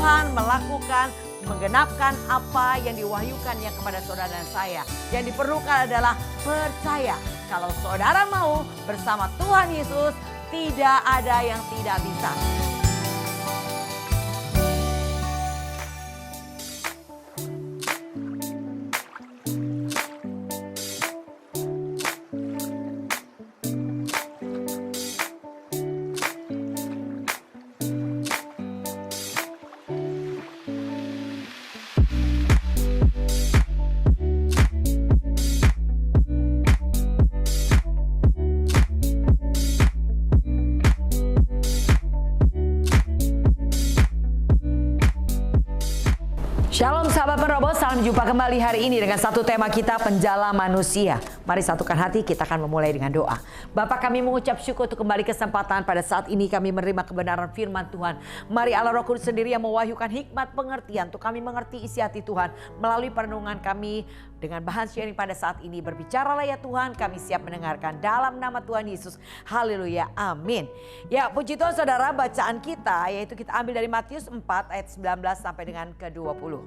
Tuhan melakukan, menggenapkan apa yang diwahyukannya kepada saudara dan saya. Yang diperlukan adalah percaya. Kalau saudara mau bersama Tuhan Yesus, tidak ada yang tidak bisa. Shalom sahabat penerobos, salam jumpa kembali hari ini dengan satu tema kita, penjala manusia. Mari satukan hati, kita akan memulai dengan doa. Bapa, kami mengucap syukur untuk kembali kesempatan pada saat ini kami menerima kebenaran firman Tuhan. Mari Allah Roh Kudus sendiri yang mewahyukan hikmat pengertian untuk kami mengerti isi hati Tuhan melalui perenungan kami dengan bahan sharing pada saat ini. Berbicaralah ya Tuhan, kami siap mendengarkan dalam nama Tuhan Yesus. Haleluya, amin. Ya, puji Tuhan saudara, bacaan kita yaitu kita ambil dari Matius 4 ayat 19 sampai dengan ke-20.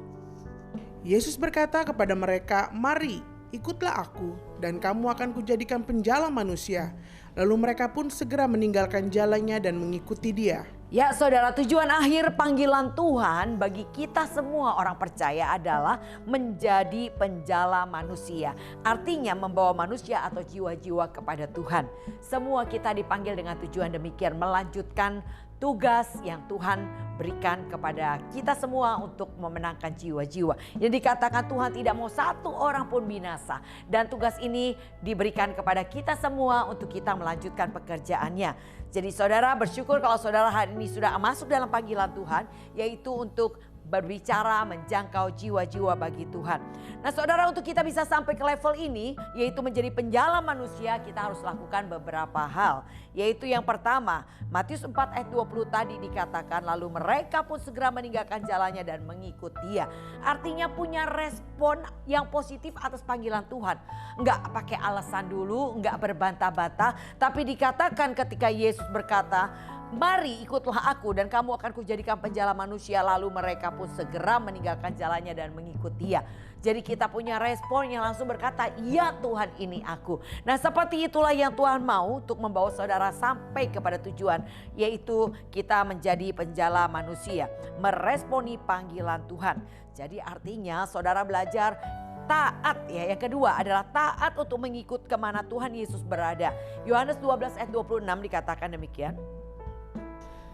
Yesus berkata kepada mereka, "Mari, ikutlah aku, dan kamu akan kujadikan penjala manusia." Lalu mereka pun segera meninggalkan jalannya dan mengikuti dia. Ya saudara, tujuan akhir panggilan Tuhan bagi kita semua orang percaya adalah menjadi penjala manusia. Artinya membawa manusia atau jiwa-jiwa kepada Tuhan. Semua kita dipanggil dengan tujuan demikian, melanjutkan tugas yang Tuhan berikan kepada kita semua untuk memenangkan jiwa-jiwa. Yang dikatakan Tuhan tidak mau satu orang pun binasa. Dan tugas ini diberikan kepada kita semua untuk kita melanjutkan pekerjaannya. Jadi saudara bersyukur kalau saudara hari ini sudah masuk dalam panggilan Tuhan. Yaitu untuk berbicara menjangkau jiwa-jiwa bagi Tuhan. Nah saudara, untuk kita bisa sampai ke level ini, yaitu menjadi penjala manusia, kita harus lakukan beberapa hal. Yaitu yang pertama, Matius 4 ayat 20 tadi dikatakan, lalu mereka pun segera meninggalkan jalannya dan mengikut dia. Artinya punya respon yang positif atas panggilan Tuhan. Enggak pakai alasan dulu, enggak berbantah-bantah, tapi dikatakan ketika Yesus berkata, "Mari ikutlah aku dan kamu akan kujadikan penjala manusia." Lalu mereka pun segera meninggalkan jalannya dan mengikut dia. Jadi kita punya respon yang langsung berkata, "Ya Tuhan, ini aku." Nah seperti itulah yang Tuhan mau untuk membawa saudara sampai kepada tujuan. Yaitu kita menjadi penjala manusia. Meresponi panggilan Tuhan. Jadi artinya saudara belajar taat ya. Yang kedua adalah taat untuk mengikut kemana Tuhan Yesus berada. Yohanes 12 ayat 26 dikatakan demikian.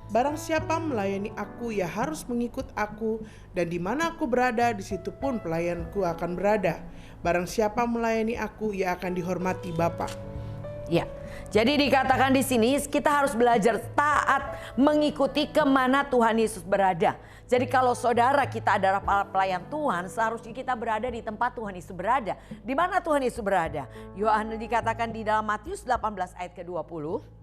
Barang siapa melayani aku, ia harus mengikut aku, dan di mana aku berada, di situ pun pelayanku akan berada. Barang siapa melayani aku, ia akan dihormati Bapa. Ya, jadi dikatakan di sini kita harus belajar taat mengikuti kemana Tuhan Yesus berada. Jadi kalau saudara kita adalah pelayan Tuhan, seharusnya kita berada di tempat Tuhan Yesus berada. Di mana Tuhan Yesus berada? Yohanes dikatakan di dalam Matius 18 ayat ke-20.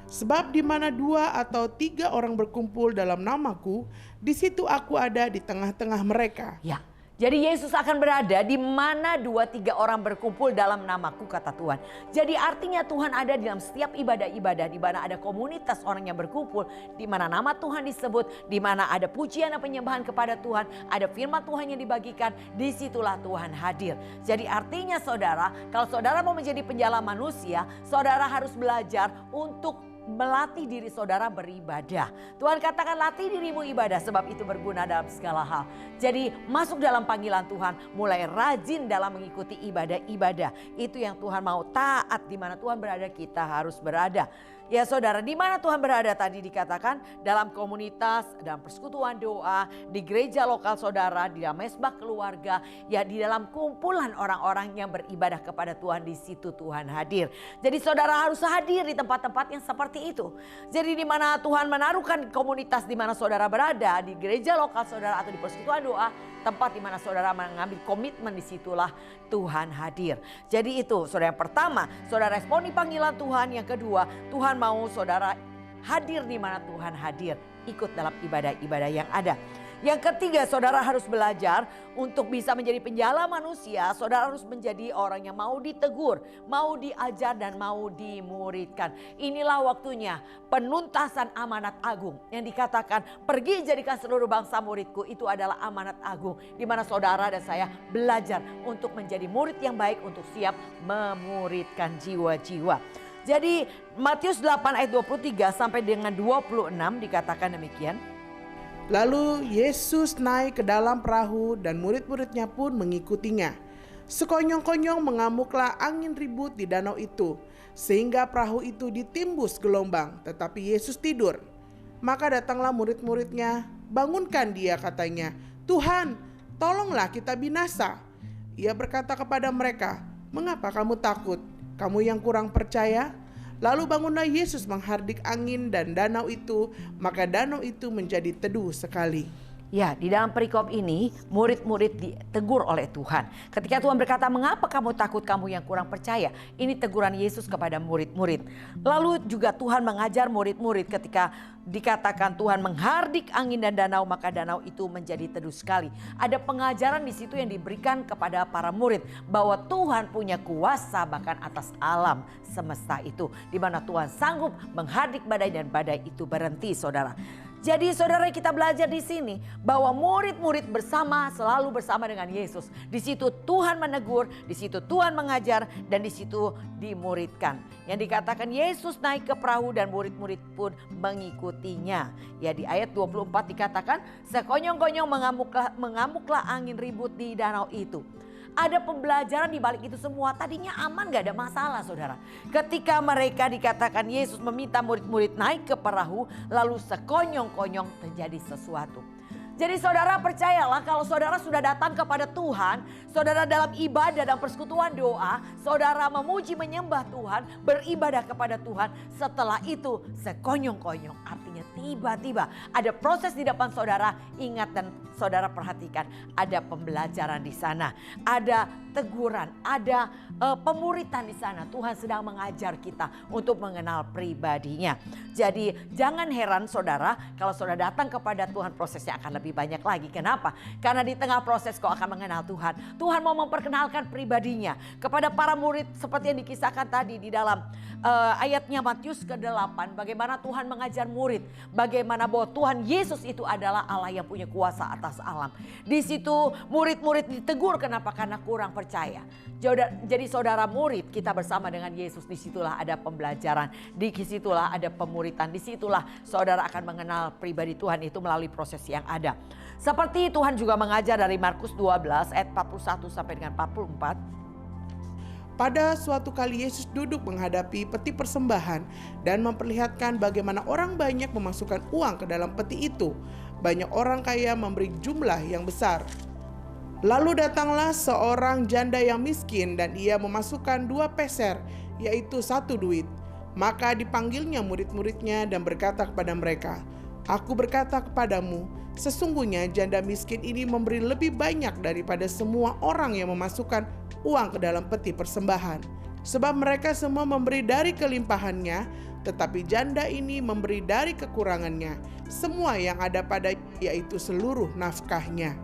Sebab di mana 2 atau 3 orang berkumpul dalam namaku, di situ aku ada di tengah-tengah mereka. Ya, jadi Yesus akan berada di mana 2-3 orang berkumpul dalam namaku, kata Tuhan. Jadi artinya Tuhan ada di dalam setiap ibadah-ibadah, di mana ada komunitas orang yang berkumpul, di mana nama Tuhan disebut, di mana ada pujian dan penyembahan kepada Tuhan, ada firman Tuhan yang dibagikan, disitulah Tuhan hadir. Jadi artinya saudara, kalau saudara mau menjadi penjala manusia, saudara harus belajar untuk melatih diri saudara beribadah. Tuhan katakan latih dirimu ibadah, sebab itu berguna dalam segala hal. Jadi masuk dalam panggilan Tuhan, mulai rajin dalam mengikuti ibadah-ibadah. Itu yang Tuhan mau, taat di mana Tuhan berada kita harus berada. Ya saudara, di mana Tuhan berada tadi dikatakan dalam komunitas, dalam persekutuan doa, di gereja lokal saudara, di dalam mesbah keluarga, ya di dalam kumpulan orang-orang yang beribadah kepada Tuhan, di situ Tuhan hadir. Jadi saudara harus hadir di tempat-tempat yang seperti itu. Jadi di mana Tuhan menaruhkan komunitas di mana saudara berada, di gereja lokal saudara atau di persekutuan doa, tempat di mana saudara mengambil komitmen, disitulah Tuhan hadir. Jadi itu saudara, yang pertama, saudara responi panggilan Tuhan. Yang kedua, Tuhan mau saudara hadir di mana Tuhan hadir. Ikut dalam ibadah-ibadah yang ada. Yang ketiga, saudara harus belajar untuk bisa menjadi penjala manusia. Saudara harus menjadi orang yang mau ditegur, mau diajar dan mau dimuridkan. Inilah waktunya penuntasan amanat agung yang dikatakan pergi jadikan seluruh bangsa muridku. Itu adalah amanat agung di mana saudara dan saya belajar untuk menjadi murid yang baik untuk siap memuridkan jiwa-jiwa. Jadi Matius 8 ayat 23 sampai dengan 26 dikatakan demikian. Lalu Yesus naik ke dalam perahu dan murid-muridnya pun mengikutinya. Sekonyong-konyong mengamuklah angin ribut di danau itu, sehingga perahu itu ditimbus gelombang, tetapi Yesus tidur. Maka datanglah murid-muridnya, bangunkan dia katanya, Tuhan, tolonglah kita binasa. Ia berkata kepada mereka, mengapa kamu takut? Kamu yang kurang percaya? Lalu bangunlah Yesus menghardik angin dan danau itu, maka danau itu menjadi teduh sekali. Ya, di dalam perikop ini murid-murid ditegur oleh Tuhan. Ketika Tuhan berkata, mengapa kamu takut, kamu yang kurang percaya? Ini teguran Yesus kepada murid-murid. Lalu juga Tuhan mengajar murid-murid ketika dikatakan Tuhan menghardik angin dan danau, maka danau itu menjadi teduh sekali. Ada pengajaran di situ yang diberikan kepada para murid bahwa Tuhan punya kuasa bahkan atas alam semesta itu, di mana Tuhan sanggup menghardik badai dan badai itu berhenti, saudara. Jadi saudara, kita belajar di sini bahwa murid-murid selalu bersama dengan Yesus. Di situ Tuhan menegur, di situ Tuhan mengajar, dan di situ dimuridkan. Yang dikatakan Yesus naik ke perahu dan murid-murid pun mengikutinya. Ya, di ayat 24 dikatakan sekonyong-konyong mengamuklah angin ribut di danau itu. Ada pembelajaran di balik itu semua. Tadinya aman, gak ada masalah, saudara. Ketika mereka dikatakan Yesus meminta murid-murid naik ke perahu, lalu sekonyong-konyong terjadi sesuatu. Jadi saudara percayalah, kalau saudara sudah datang kepada Tuhan, saudara dalam ibadah dan persekutuan doa, saudara memuji menyembah Tuhan, beribadah kepada Tuhan. Setelah itu sekonyong-konyong, artinya tiba-tiba ada proses di depan saudara. Ingat dan saudara perhatikan, ada pembelajaran di sana, ada teguran, ada pemuritan di sana. Tuhan sedang mengajar kita untuk mengenal pribadinya. Jadi jangan heran saudara, kalau saudara datang kepada Tuhan, prosesnya akan lebih banyak lagi. Kenapa? Karena di tengah proses kau akan mengenal Tuhan. Tuhan mau memperkenalkan pribadinya kepada para murid seperti yang dikisahkan tadi di dalam ayatnya Matius ke-8. Bagaimana Tuhan mengajar murid, bagaimana bahwa Tuhan Yesus itu adalah Allah yang punya kuasa atas alam. Di situ murid-murid ditegur, kenapa? Karena kurang percaya. Jadi saudara murid, kita bersama dengan Yesus, disitulah ada pembelajaran, disitulah ada pemuritan, disitulah saudara akan mengenal pribadi Tuhan itu melalui proses yang ada. Seperti Tuhan juga mengajar dari Markus 12 ayat 41 sampai dengan 44. Pada suatu kali Yesus duduk menghadapi peti persembahan dan memperlihatkan bagaimana orang banyak memasukkan uang ke dalam peti itu. Banyak orang kaya memberi jumlah yang besar. Lalu datanglah seorang janda yang miskin dan ia memasukkan 2 peser, yaitu 1 duit. Maka dipanggilnya murid-muridnya dan berkata kepada mereka, Aku berkata kepadamu, sesungguhnya janda miskin ini memberi lebih banyak daripada semua orang yang memasukkan uang ke dalam peti persembahan. Sebab mereka semua memberi dari kelimpahannya, tetapi janda ini memberi dari kekurangannya, semua yang ada padanya, yaitu seluruh nafkahnya.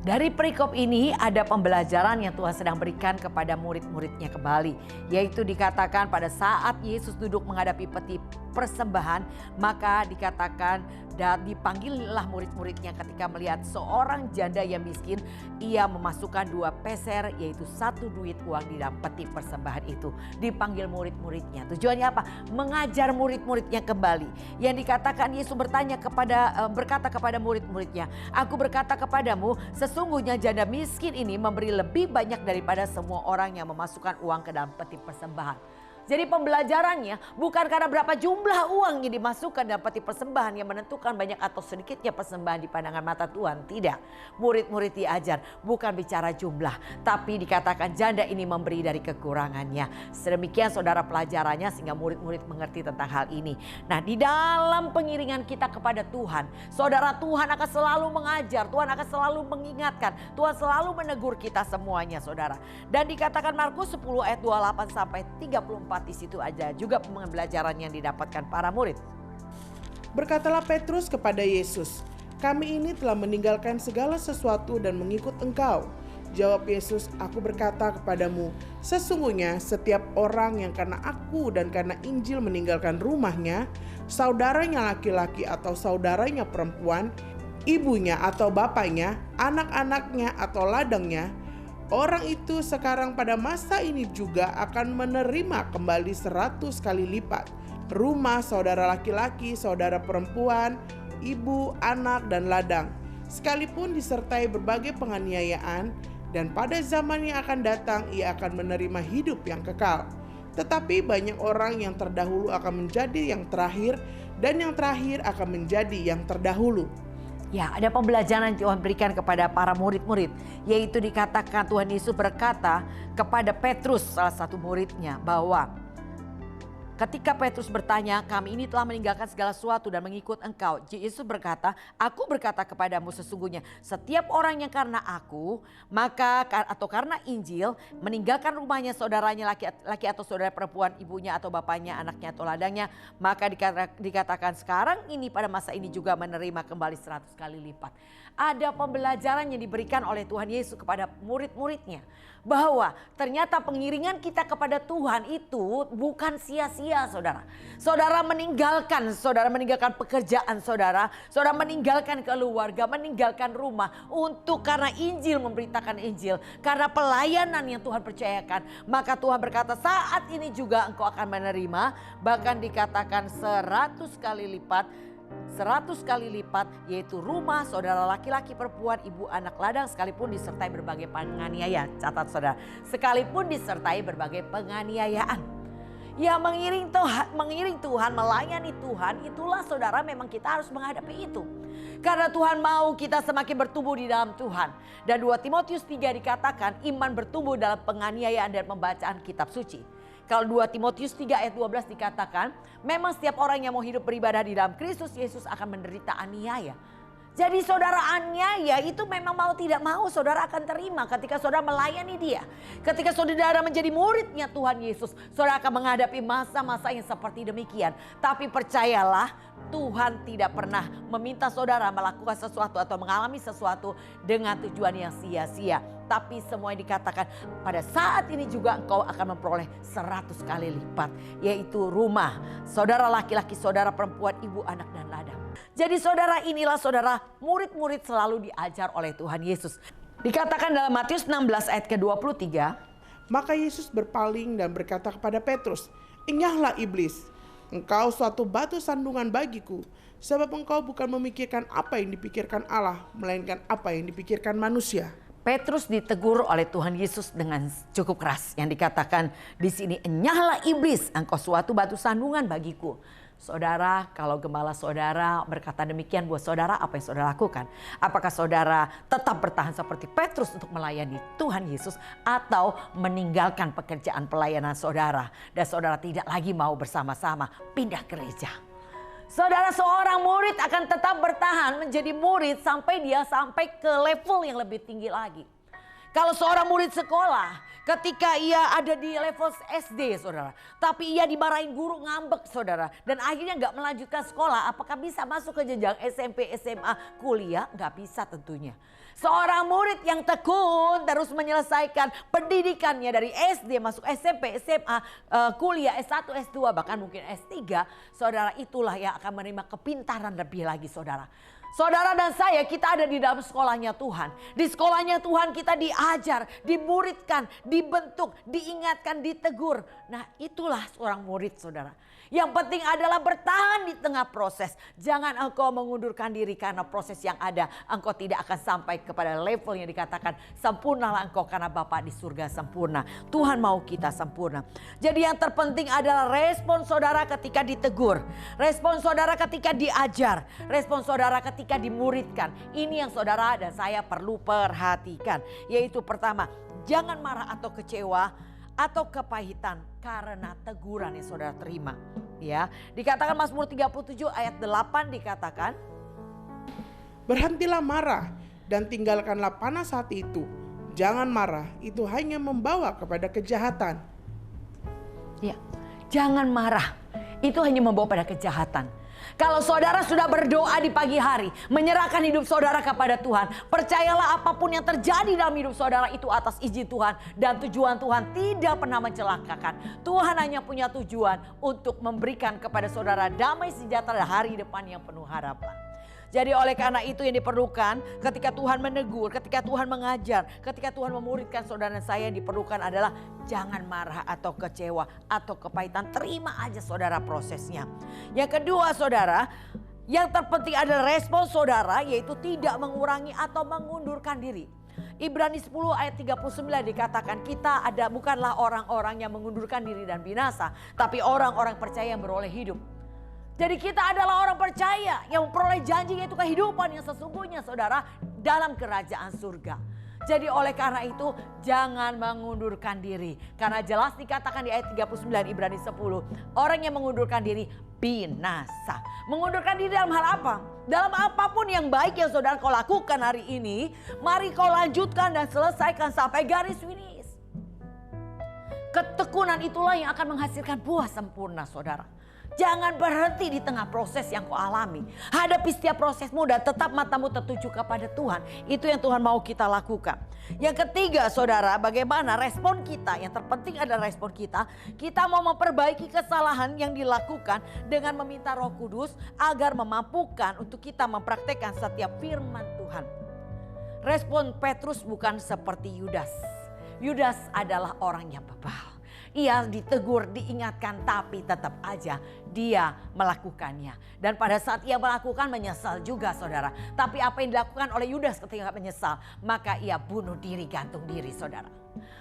Dari perikop ini ada pembelajaran yang Tuhan sedang berikan kepada murid-muridnya kembali. Yaitu dikatakan pada saat Yesus duduk menghadapi peti persembahan, maka dikatakan dan dipanggillah murid-muridnya ketika melihat seorang janda yang miskin. Ia memasukkan 2 peser, yaitu 1 duit uang di dalam peti persembahan itu. Dipanggil murid-muridnya. Tujuannya apa? Mengajar murid-muridnya kembali. Yang dikatakan Yesus berkata kepada murid-muridnya, Aku berkata kepadamu, sesungguhnya janda miskin ini memberi lebih banyak daripada semua orang yang memasukkan uang ke dalam peti persembahan. Jadi pembelajarannya bukan karena berapa jumlah uang yang dimasukkan dalam peti persembahan yang menentukan banyak atau sedikitnya persembahan di pandangan mata Tuhan. Tidak. Murid-murid diajar bukan bicara jumlah, tapi dikatakan janda ini memberi dari kekurangannya. Sedemikian saudara pelajarannya sehingga murid-murid mengerti tentang hal ini. Nah, di dalam pengiringan kita kepada Tuhan, saudara, Tuhan akan selalu mengajar, Tuhan akan selalu mengingatkan, Tuhan selalu menegur kita semuanya, saudara. Dan dikatakan Markus 10 ayat 28 sampai 34. Di situ aja juga pembelajaran yang didapatkan para murid. Berkatalah Petrus kepada Yesus, Kami ini telah meninggalkan segala sesuatu dan mengikut Engkau. Jawab Yesus, aku berkata kepadamu, sesungguhnya setiap orang yang karena aku dan karena Injil meninggalkan rumahnya, saudaranya laki-laki atau saudaranya perempuan, ibunya atau bapaknya, anak-anaknya atau ladangnya, orang itu sekarang pada masa ini juga akan menerima kembali 100 kali lipat. Rumah, saudara laki-laki, saudara perempuan, ibu, anak, dan ladang, sekalipun disertai berbagai penganiayaan, dan pada zaman yang akan datang ia akan menerima hidup yang kekal. Tetapi banyak orang yang terdahulu akan menjadi yang terakhir, dan yang terakhir akan menjadi yang terdahulu. Ya, ada pembelajaran yang Tuhan berikan kepada para murid-murid, yaitu dikatakan Tuhan Yesus berkata kepada Petrus, salah satu muridnya, bahwa ketika Petrus bertanya, kami ini telah meninggalkan segala sesuatu dan mengikut Engkau. Yesus berkata, aku berkata kepadamu sesungguhnya setiap orang yang karena aku, maka atau karena Injil, meninggalkan rumahnya, saudaranya laki atau saudara perempuan, ibunya atau bapaknya, anaknya atau ladangnya, maka dikatakan sekarang ini pada masa ini juga menerima kembali 100 kali lipat. Ada pembelajaran yang diberikan oleh Tuhan Yesus kepada murid-muridnya, bahwa ternyata pengiringan kita kepada Tuhan itu bukan sia-sia, saudara. Saudara meninggalkan pekerjaan saudara meninggalkan keluarga, meninggalkan rumah untuk karena Injil, memberitakan Injil, karena pelayanan yang Tuhan percayakan. Maka Tuhan berkata saat ini juga engkau akan menerima, bahkan dikatakan 100 kali lipat. 100 kali lipat, yaitu rumah, saudara laki-laki, perempuan, ibu, anak, ladang, sekalipun disertai berbagai penganiayaan. Catat saudara, sekalipun disertai berbagai penganiayaan. Ya, mengiring Tuhan, melayani Tuhan, itulah saudara memang kita harus menghadapi itu. Karena Tuhan mau kita semakin bertumbuh di dalam Tuhan. Dan 2 Timotius 3 dikatakan iman bertumbuh dalam penganiayaan dan pembacaan kitab suci. Kalau 2 Timotius 3 ayat 12 dikatakan, memang setiap orang yang mau hidup beribadah di dalam Kristus Yesus akan menderita aniaya. Jadi saudara, aniaya itu memang mau tidak mau saudara akan terima ketika saudara melayani dia. Ketika saudara menjadi muridnya Tuhan Yesus, saudara akan menghadapi masa-masa yang seperti demikian. Tapi percayalah, Tuhan tidak pernah meminta saudara melakukan sesuatu atau mengalami sesuatu dengan tujuan yang sia-sia. Tapi semua yang dikatakan pada saat ini juga engkau akan memperoleh 100 kali lipat. Yaitu rumah, saudara laki-laki, saudara perempuan, ibu, anak, dan ladang. Jadi saudara, inilah saudara, murid-murid selalu diajar oleh Tuhan Yesus. Dikatakan dalam Matius 16 ayat ke-23. Maka Yesus berpaling dan berkata kepada Petrus, enyahlah iblis, engkau suatu batu sandungan bagiku, sebab engkau bukan memikirkan apa yang dipikirkan Allah, melainkan apa yang dipikirkan manusia. Petrus ditegur oleh Tuhan Yesus dengan cukup keras, yang dikatakan di sini, enyahlah iblis, engkau suatu batu sandungan bagiku. Saudara, kalau gembala saudara berkata demikian buat saudara, apa yang saudara lakukan? Apakah saudara tetap bertahan seperti Petrus untuk melayani Tuhan Yesus, atau meninggalkan pekerjaan pelayanan saudara dan saudara tidak lagi mau bersama-sama pindah gereja? Saudara, seorang murid akan tetap bertahan menjadi murid sampai dia sampai ke level yang lebih tinggi lagi. Kalau seorang murid sekolah, ketika ia ada di level SD saudara, tapi ia dimarahin guru, ngambek saudara, dan akhirnya gak melanjutkan sekolah, apakah bisa masuk ke jenjang SMP, SMA, kuliah? Gak bisa tentunya. Seorang murid yang tekun terus menyelesaikan pendidikannya dari SD masuk SMP, SMA, kuliah, S1, S2, bahkan mungkin S3. Saudara, itulah yang akan menerima kepintaran lebih lagi saudara. Saudara dan saya, kita ada di dalam sekolahnya Tuhan. Di sekolahnya Tuhan kita diajar, dimuridkan, dibentuk, diingatkan, ditegur. Nah, itulah seorang murid saudara. Yang penting adalah bertahan di tengah proses. Jangan engkau mengundurkan diri karena proses yang ada. Engkau tidak akan sampai kepada level yang dikatakan sempurnalah engkau karena Bapa di surga sempurna. Tuhan mau kita sempurna. Jadi yang terpenting adalah respon saudara ketika ditegur. Respon saudara ketika diajar. Respon saudara ketika dimuridkan. Ini yang saudara dan saya perlu perhatikan. Yaitu pertama, jangan marah atau kecewa atau kepahitan karena teguran yang saudara terima. Ya, dikatakan Mazmur 37 ayat 8 dikatakan, berhentilah marah dan tinggalkanlah panas hati itu. Jangan marah, itu hanya membawa kepada kejahatan. Ya, jangan marah, itu hanya membawa pada kejahatan. Kalau saudara sudah berdoa di pagi hari, menyerahkan hidup saudara kepada Tuhan, percayalah apapun yang terjadi dalam hidup saudara itu atas izin Tuhan dan tujuan Tuhan tidak pernah mencelakakan. Tuhan hanya punya tujuan untuk memberikan kepada saudara damai sejahtera hari depan yang penuh harapan. Jadi oleh karena itu yang diperlukan ketika Tuhan menegur, ketika Tuhan mengajar, ketika Tuhan memuridkan saudara dan saya, yang diperlukan adalah jangan marah atau kecewa atau kepahitan. Terima aja saudara prosesnya. Yang kedua saudara, yang terpenting adalah respon saudara, yaitu tidak mengurangi atau mengundurkan diri. Ibrani 10 ayat 39 dikatakan kita bukanlah orang-orang yang mengundurkan diri dan binasa, tapi orang-orang percaya yang beroleh hidup. Jadi kita adalah orang percaya yang memperoleh janji, yaitu kehidupan yang sesungguhnya saudara dalam kerajaan surga. Jadi oleh karena itu jangan mengundurkan diri. Karena jelas dikatakan di ayat 39 Ibrani 10. Orang yang mengundurkan diri binasa. Mengundurkan diri dalam hal apa? Dalam apapun yang baik yang saudara kau lakukan hari ini, mari kau lanjutkan dan selesaikan sampai garis finish. Ketekunan itulah yang akan menghasilkan buah sempurna saudara. Jangan berhenti di tengah proses yang kau alami. Hadapi setiap prosesmu dan tetap matamu tertuju kepada Tuhan. Itu yang Tuhan mau kita lakukan. Yang ketiga saudara, bagaimana respon kita? Yang terpenting adalah respon kita. Kita mau memperbaiki kesalahan yang dilakukan dengan meminta Roh Kudus agar memampukan untuk kita mempraktekkan setiap firman Tuhan. Respon Petrus bukan seperti Yudas. Yudas adalah orang yang bebal. Ia ditegur, diingatkan, tapi tetap aja dia melakukannya. Dan pada saat ia melakukan menyesal juga saudara. Tapi apa yang dilakukan oleh Yudas ketika menyesal? Maka ia bunuh diri, gantung diri saudara.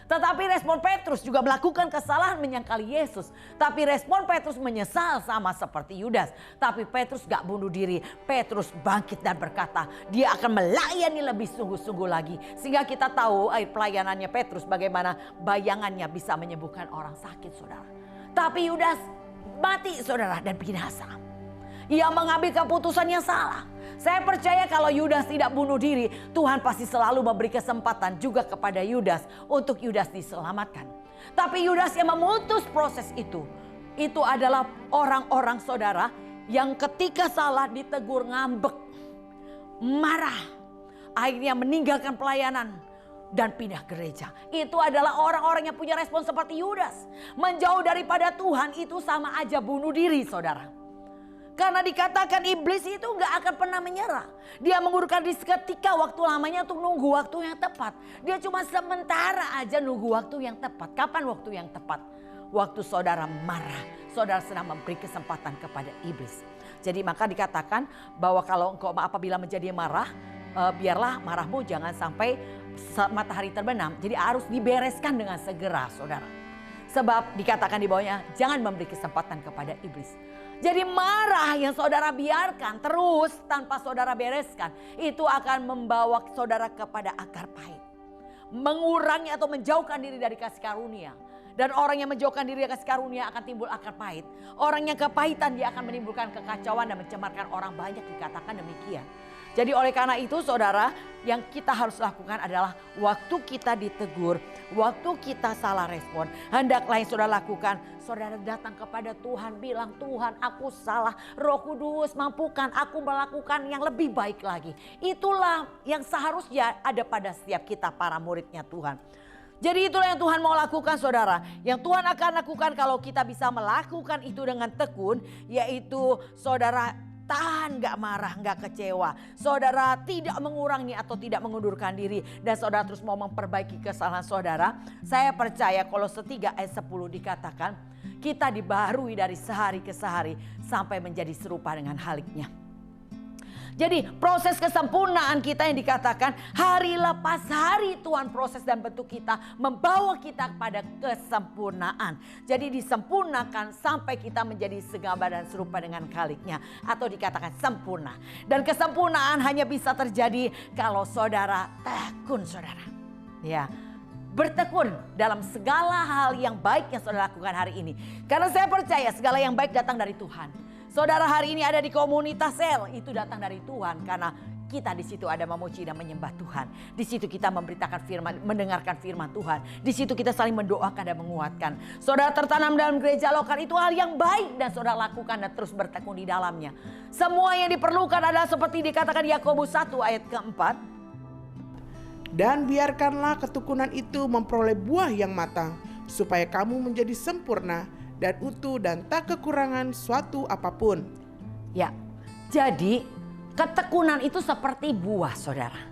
Tetapi respon Petrus juga melakukan kesalahan menyangkali Yesus. Tapi respon Petrus menyesal sama seperti Yudas. Tapi Petrus gak bunuh diri. Petrus bangkit dan berkata dia akan melayani lebih sungguh-sungguh lagi. Sehingga kita tahu pelayanannya Petrus bagaimana bayangannya bisa menyembuhkan orang sakit saudara. Tapi Yudas mati saudara dan binasa. Ia mengambil keputusan yang salah. Saya percaya kalau Yudas tidak bunuh diri, Tuhan pasti selalu memberi kesempatan juga kepada Yudas untuk Yudas diselamatkan. Tapi Yudas yang memutus proses itu adalah orang-orang saudara yang ketika salah ditegur ngambek, marah, akhirnya meninggalkan pelayanan dan pindah gereja. Itu adalah orang-orang yang punya respon seperti Yudas. Menjauh daripada Tuhan itu sama aja bunuh diri saudara. Karena dikatakan iblis itu gak akan pernah menyerah. Dia mengundurkan diri ketika waktu lamanya untuk nunggu waktu yang tepat. Dia cuma sementara aja nunggu waktu yang tepat. Kapan waktu yang tepat? Waktu saudara marah. Saudara sedang memberi kesempatan kepada iblis. Jadi maka dikatakan bahwa kalau engkau apabila menjadi marah, biarlah marahmu jangan sampai matahari terbenam. Jadi harus dibereskan dengan segera saudara. Sebab dikatakan di bawahnya jangan memberi kesempatan kepada iblis. Jadi marah yang saudara biarkan terus tanpa saudara bereskan, itu akan membawa saudara kepada akar pahit. Mengurangi atau menjauhkan diri dari kasih karunia. Dan orang yang menjauhkan diri dari kasih karunia akan timbul akar pahit. Orang yang kepahitan dia akan menimbulkan kekacauan dan mencemarkan orang banyak, dikatakan demikian. Jadi oleh karena itu saudara, yang kita harus lakukan adalah waktu kita ditegur, waktu kita salah respon, hendaklah yang saudara lakukan, saudara datang kepada Tuhan, bilang Tuhan aku salah, Roh Kudus mampukan aku melakukan yang lebih baik lagi. Itulah yang seharusnya ada pada setiap kita para muridnya Tuhan. Jadi itulah yang Tuhan mau lakukan saudara. Yang Tuhan akan lakukan kalau kita bisa melakukan itu dengan tekun, yaitu saudara tahan, gak marah, gak kecewa. Saudara tidak mengurangi atau tidak mengundurkan diri. Dan saudara terus mau memperbaiki kesalahan saudara. Saya percaya Kolose 3 ayat 10 dikatakan kita dibaharui dari sehari ke sehari sampai menjadi serupa dengan Haliknya. Jadi proses kesempurnaan kita yang dikatakan hari lepas hari Tuhan proses dan bentuk kita membawa kita kepada kesempurnaan. Jadi disempurnakan sampai kita menjadi segambar dan serupa dengan Haliknya atau dikatakan sempurna. Dan kesempurnaan hanya bisa terjadi kalau saudara tekun saudara. Ya. Bertekun dalam segala hal yang baik yang saudara lakukan hari ini. Karena saya percaya segala yang baik datang dari Tuhan. Saudara hari ini ada di komunitas sel, itu datang dari Tuhan karena kita di situ ada memuji dan menyembah Tuhan. Di situ kita memberitakan firman, mendengarkan firman Tuhan. Di situ kita saling mendoakan dan menguatkan. Saudara tertanam dalam gereja lokal itu hal yang baik dan saudara lakukan dan terus bertekun di dalamnya. Semua yang diperlukan adalah seperti dikatakan Yakobus 1 ayat keempat. Dan biarkanlah ketekunan itu memperoleh buah yang matang, supaya kamu menjadi sempurna dan utuh dan tak kekurangan suatu apapun. Ya, jadi ketekunan itu seperti buah, saudara.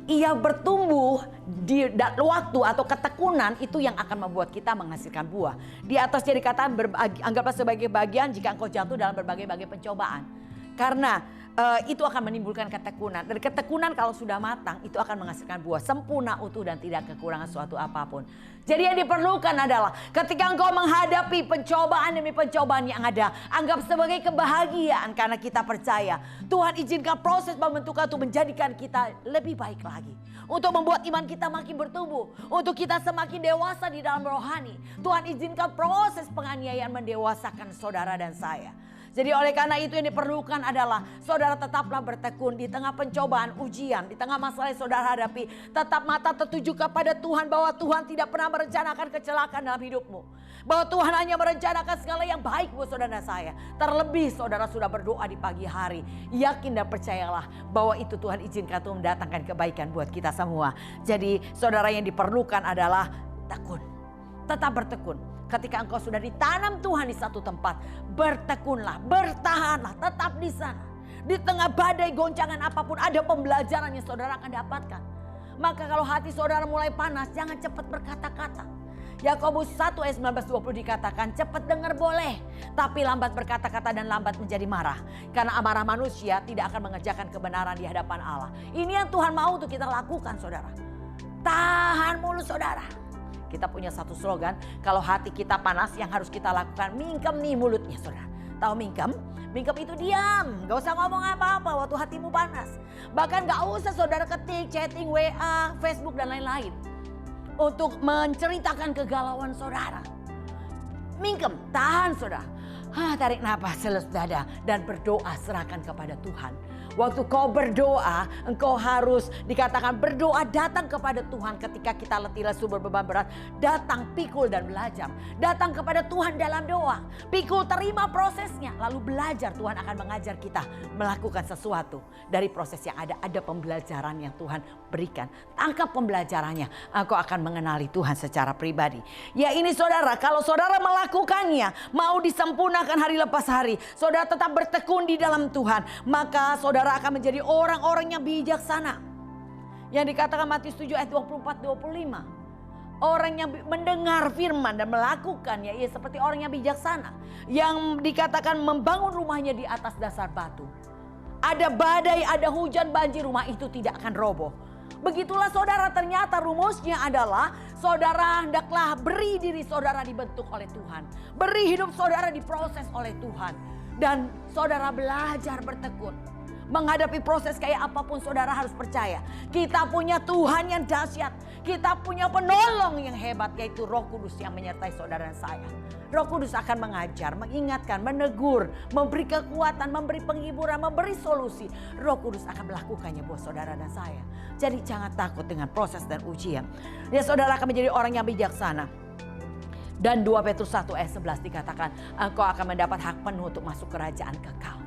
Ia bertumbuh di waktu atau ketekunan itu yang akan membuat kita menghasilkan buah. Di atas jadi kata anggaplah sebagai bagian jika engkau jatuh dalam berbagai-bagai pencobaan. Karena itu akan menimbulkan ketekunan. Dan ketekunan kalau sudah matang itu akan menghasilkan buah sempurna, utuh dan tidak kekurangan suatu apapun. Jadi yang diperlukan adalah ketika engkau menghadapi pencobaan demi pencobaan yang ada, anggap sebagai kebahagiaan karena kita percaya Tuhan izinkan proses pembentukan untuk menjadikan kita lebih baik lagi. Untuk membuat iman kita makin bertumbuh. Untuk kita semakin dewasa di dalam rohani. Tuhan izinkan proses penganiayaan mendewasakan saudara dan saya. Jadi oleh karena itu yang diperlukan adalah saudara tetaplah bertekun di tengah pencobaan, ujian, di tengah masalah yang saudara hadapi. Tetap mata tertuju kepada Tuhan bahwa Tuhan tidak pernah merencanakan kecelakaan dalam hidupmu. Bahwa Tuhan hanya merencanakan segala yang baik buat saudara dan saya. Terlebih saudara sudah berdoa di pagi hari. Yakin dan percayalah bahwa itu Tuhan izinkan untuk mendatangkan kebaikan buat kita semua. Jadi saudara yang diperlukan adalah tekun. Tetap bertekun. Ketika engkau sudah ditanam Tuhan di satu tempat, bertekunlah, bertahanlah, tetap di sana. Di tengah badai goncangan apapun ada pembelajaran yang saudara akan dapatkan. Maka kalau hati saudara mulai panas, jangan cepat berkata-kata. Yakobus 1 ayat 19-20 dikatakan, cepat dengar boleh, tapi lambat berkata-kata dan lambat menjadi marah. Karena amarah manusia tidak akan mengerjakan kebenaran di hadapan Allah. Ini yang Tuhan mau untuk kita lakukan, saudara. Tahan mulut saudara. Kita punya satu slogan, kalau hati kita panas yang harus kita lakukan, mingkem nih mulutnya, saudara. Tahu mingkem? Mingkem itu diam, gak usah ngomong apa-apa waktu hatimu panas. Bahkan gak usah saudara ketik, chatting, WA, Facebook dan lain-lain. Untuk menceritakan kegalauan saudara. Mingkem, tahan saudara. Tarik nafas selus dada dan berdoa serahkan kepada Tuhan. Waktu kau berdoa, engkau harus dikatakan berdoa datang kepada Tuhan ketika kita letih lesu berbeban berat. Datang pikul dan belajar. Datang kepada Tuhan dalam doa. Pikul terima prosesnya. Lalu belajar, Tuhan akan mengajar kita melakukan sesuatu. Dari proses yang ada pembelajaran yang Tuhan berikan. Tangkap pembelajarannya. Engkau akan mengenali Tuhan secara pribadi. Ya ini saudara, kalau saudara melakukannya, mau disempurnakan hari lepas hari. Saudara tetap bertekun di dalam Tuhan. Maka saudara akan menjadi orang-orang yang bijaksana. Yang dikatakan Matius 7 ayat 24-25. Orang yang mendengar firman dan melakukannya, ia seperti orang yang bijaksana. Yang dikatakan membangun rumahnya di atas dasar batu. Ada badai, ada hujan, banjir, rumah itu tidak akan roboh. Begitulah saudara, ternyata rumusnya adalah saudara hendaklah beri diri saudara dibentuk oleh Tuhan. Beri hidup saudara diproses oleh Tuhan. Dan saudara belajar bertekun. Menghadapi proses kayak apapun saudara harus percaya. Kita punya Tuhan yang dahsyat. Kita punya penolong yang hebat, yaitu Roh Kudus yang menyertai saudara dan saya. Roh Kudus akan mengajar, mengingatkan, menegur, memberi kekuatan, memberi penghiburan, memberi solusi. Roh Kudus akan melakukannya buat saudara dan saya. Jadi jangan takut dengan proses dan ujian. Ya saudara akan menjadi orang yang bijaksana. Dan 2 Petrus 1 ayat 11 dikatakan, engkau akan mendapat hak penuh untuk masuk kerajaan kekal.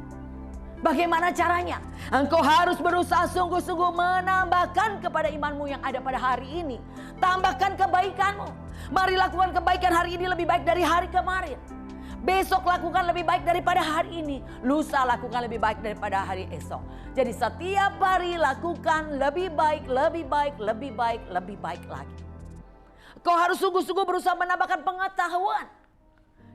Bagaimana caranya? Engkau harus berusaha sungguh-sungguh menambahkan kepada imanmu yang ada pada hari ini. Tambahkan kebaikanmu. Mari lakukan kebaikan hari ini lebih baik dari hari kemarin. Besok lakukan lebih baik daripada hari ini. Lusa lakukan lebih baik daripada hari esok. Jadi setiap hari lakukan lebih baik, lebih baik, lebih baik, lebih baik lagi. Kau harus sungguh-sungguh berusaha menambahkan pengetahuan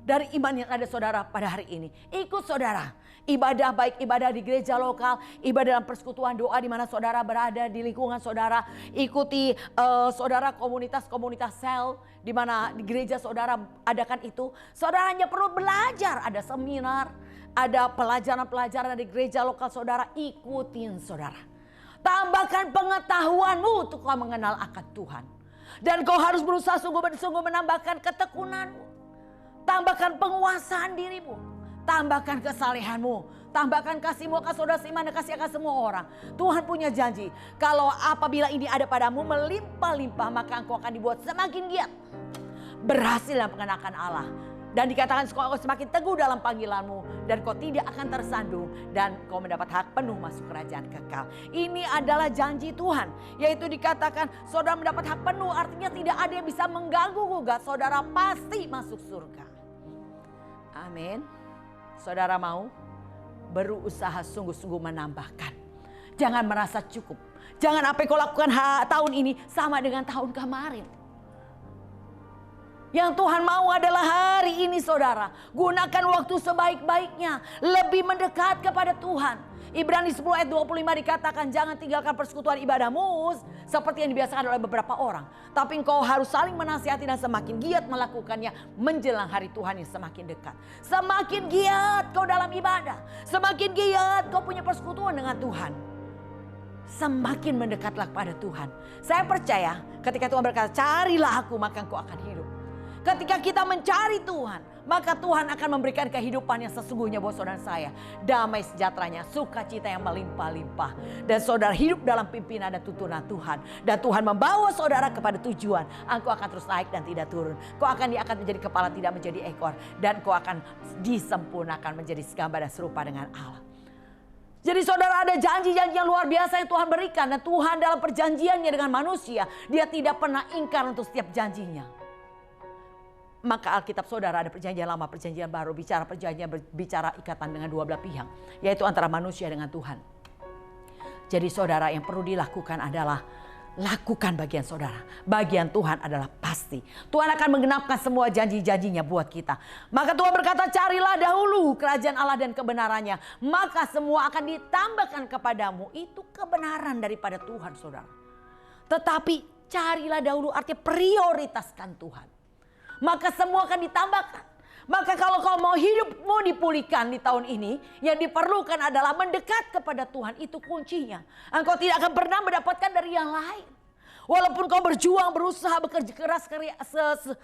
dari iman yang ada saudara pada hari ini. Ikut saudara. Ibadah baik ibadah di gereja lokal, ibadah dalam persekutuan doa di mana saudara berada di lingkungan saudara. Ikuti saudara komunitas-komunitas sel di mana di gereja saudara adakan itu. Saudara hanya perlu belajar, ada seminar, ada pelajaran-pelajaran di gereja lokal saudara, ikutin saudara. Tambahkan pengetahuanmu untuk kau mengenal akan Tuhan. Dan kau harus berusaha sungguh menambahkan ketekunanmu. Tambahkan penguasaan dirimu. Tambahkan kesalehanmu, tambahkan kasihmu akan saudara seiman dan kasih akan semua orang. Tuhan punya janji, kalau apabila ini ada padamu melimpah-limpah, maka engkau akan dibuat semakin giat, berhasil dalam pengenakan Allah. Dan dikatakan kau semakin teguh dalam panggilanmu, dan kau tidak akan tersandung, dan kau mendapat hak penuh masuk kerajaan kekal. Ini adalah janji Tuhan, yaitu dikatakan saudara mendapat hak penuh, artinya tidak ada yang bisa mengganggu gugat. Saudara pasti masuk surga. Amin. Saudara mau berusaha sungguh-sungguh menambahkan. Jangan merasa cukup. Jangan apa yang kau lakukan tahun ini sama dengan tahun kemarin. Yang Tuhan mau adalah hari ini saudara. Gunakan waktu sebaik-baiknya. Lebih mendekat kepada Tuhan. Ibrani 10 ayat 25 dikatakan jangan tinggalkan persekutuan ibadahmu seperti yang dibiasakan oleh beberapa orang. Tapi engkau harus saling menasihati dan semakin giat melakukannya menjelang hari Tuhan yang semakin dekat. Semakin giat kau dalam ibadah. Semakin giat kau punya persekutuan dengan Tuhan. Semakin mendekatlah kepada Tuhan. Saya percaya ketika Tuhan berkata carilah aku maka engkau akan hidup. Ketika kita mencari Tuhan, maka Tuhan akan memberikan kehidupan yang sesungguhnya buat saudara saya. Damai sejahteranya, sukacita yang melimpah-limpah. Dan saudara hidup dalam pimpinan dan tuntunan Tuhan. Dan Tuhan membawa saudara kepada tujuan. Engkau akan terus naik dan tidak turun. Kau akan menjadi kepala tidak menjadi ekor. Dan kau akan disempurnakan menjadi segambar dan serupa dengan Allah. Jadi saudara ada janji-janji yang luar biasa yang Tuhan berikan. Dan Tuhan dalam perjanjiannya dengan manusia, Dia tidak pernah ingkar untuk setiap janjinya. Maka Alkitab saudara ada perjanjian lama, perjanjian baru, bicara ikatan dengan dua belah pihak, yaitu antara manusia dengan Tuhan. Jadi saudara yang perlu dilakukan adalah lakukan bagian saudara. Bagian Tuhan adalah pasti. Tuhan akan menggenapkan semua janji-janjinya buat kita. Maka Tuhan berkata carilah dahulu kerajaan Allah dan kebenarannya. Maka semua akan ditambahkan kepadamu. Itu kebenaran daripada Tuhan saudara. Tetapi carilah dahulu artinya prioritaskan Tuhan. Maka semua akan ditambahkan. Maka kalau kau mau hidupmu dipulihkan di tahun ini, yang diperlukan adalah mendekat kepada Tuhan. Itu kuncinya. Engkau tidak akan pernah mendapatkan dari yang lain. Walaupun kau berjuang, berusaha, bekerja keras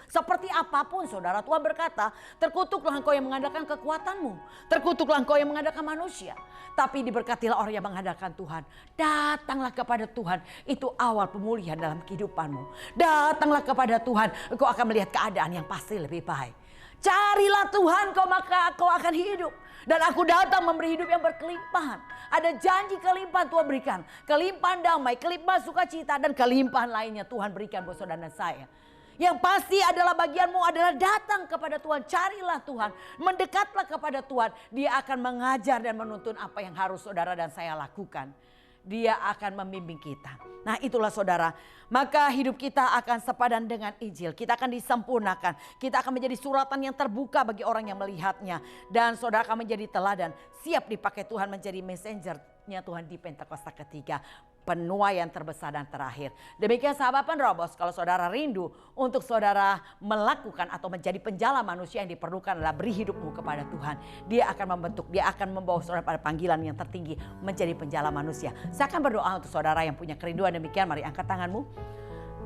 seperti apapun saudara. Tuhan berkata, terkutuklah engkau yang mengandalkan kekuatanmu. Terkutuklah engkau yang mengandalkan manusia. Tapi diberkatilah orang yang mengandalkan Tuhan. Datanglah kepada Tuhan. Itu awal pemulihan dalam kehidupanmu. Datanglah kepada Tuhan. Engkau akan melihat keadaan yang pasti lebih baik. Carilah Tuhan maka kau akan hidup. Dan aku datang memberi hidup yang berkelimpahan. Ada janji kelimpahan Tuhan berikan. Kelimpahan damai, kelimpahan sukacita, dan kelimpahan lainnya Tuhan berikan buat saudara dan saya. Yang pasti adalah bagianmu adalah datang kepada Tuhan. Carilah Tuhan. Mendekatlah kepada Tuhan. Dia akan mengajar dan menuntun apa yang harus saudara dan saya lakukan. Dia akan membimbing kita. Nah itulah saudara. Maka hidup kita akan sepadan dengan Injil. Kita akan disempurnakan. Kita akan menjadi suratan yang terbuka bagi orang yang melihatnya. Dan saudara akan menjadi teladan. Siap dipakai Tuhan menjadi messengernya Tuhan di Pentakosta ketiga. Penuaian terbesar dan terakhir. Demikian sahabat penerobos, kalau saudara rindu untuk saudara melakukan atau menjadi penjala manusia, yang diperlukan adalah beri hidupmu kepada Tuhan. Dia akan membentuk, dia akan membawa saudara pada panggilan yang tertinggi menjadi penjala manusia. Saya akan berdoa untuk saudara yang punya kerinduan demikian. Mari angkat tanganmu.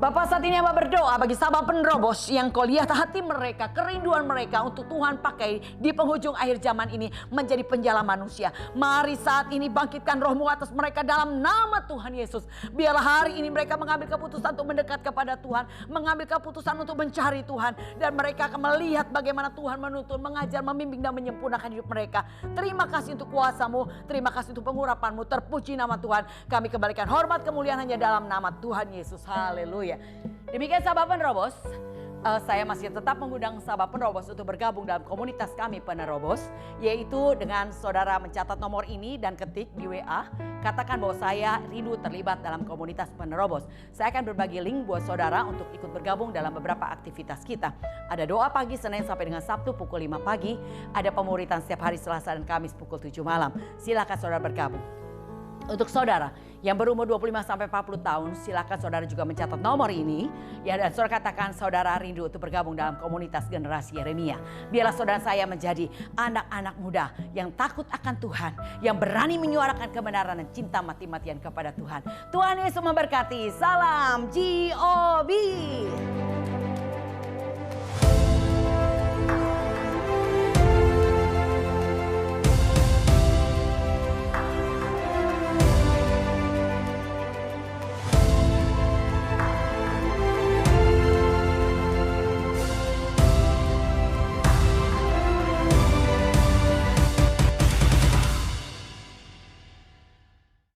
Bapak saat ini hamba berdoa bagi sahabat penerobos yang kau lihat hati mereka, kerinduan mereka untuk Tuhan pakai di penghujung akhir zaman ini menjadi penjala manusia. Mari saat ini bangkitkan rohmu atas mereka dalam nama Tuhan Yesus. Biarlah hari ini mereka mengambil keputusan untuk mendekat kepada Tuhan. Mengambil keputusan untuk mencari Tuhan. Dan mereka akan melihat bagaimana Tuhan menuntun, mengajar, membimbing dan menyempurnakan hidup mereka. Terima kasih untuk kuasa-Mu. Terima kasih untuk pengurapan-Mu. Terpuji nama Tuhan. Kami kembalikan hormat kemuliaan hanya dalam nama Tuhan Yesus. Haleluya. Demikian sahabat penerobos, saya masih tetap mengundang sahabat penerobos untuk bergabung dalam komunitas kami penerobos, yaitu dengan saudara mencatat nomor ini dan ketik di WA, katakan bahwa saya rindu terlibat dalam komunitas penerobos. Saya akan berbagi link buat saudara untuk ikut bergabung dalam beberapa aktivitas kita. Ada doa pagi Senin sampai dengan Sabtu pukul 5 pagi, ada pemuritan setiap hari Selasa dan Kamis pukul 7 malam. Silakan saudara bergabung. Untuk saudara yang berumur 25 sampai 40 tahun, silakan saudara juga mencatat nomor ini. Ya, dan saudara katakan saudara rindu untuk bergabung dalam komunitas generasi Yeremia. Biarlah saudara saya menjadi anak-anak muda yang takut akan Tuhan, yang berani menyuarakan kebenaran dan cinta mati-matian kepada Tuhan. Tuhan Yesus memberkati. Salam GOB.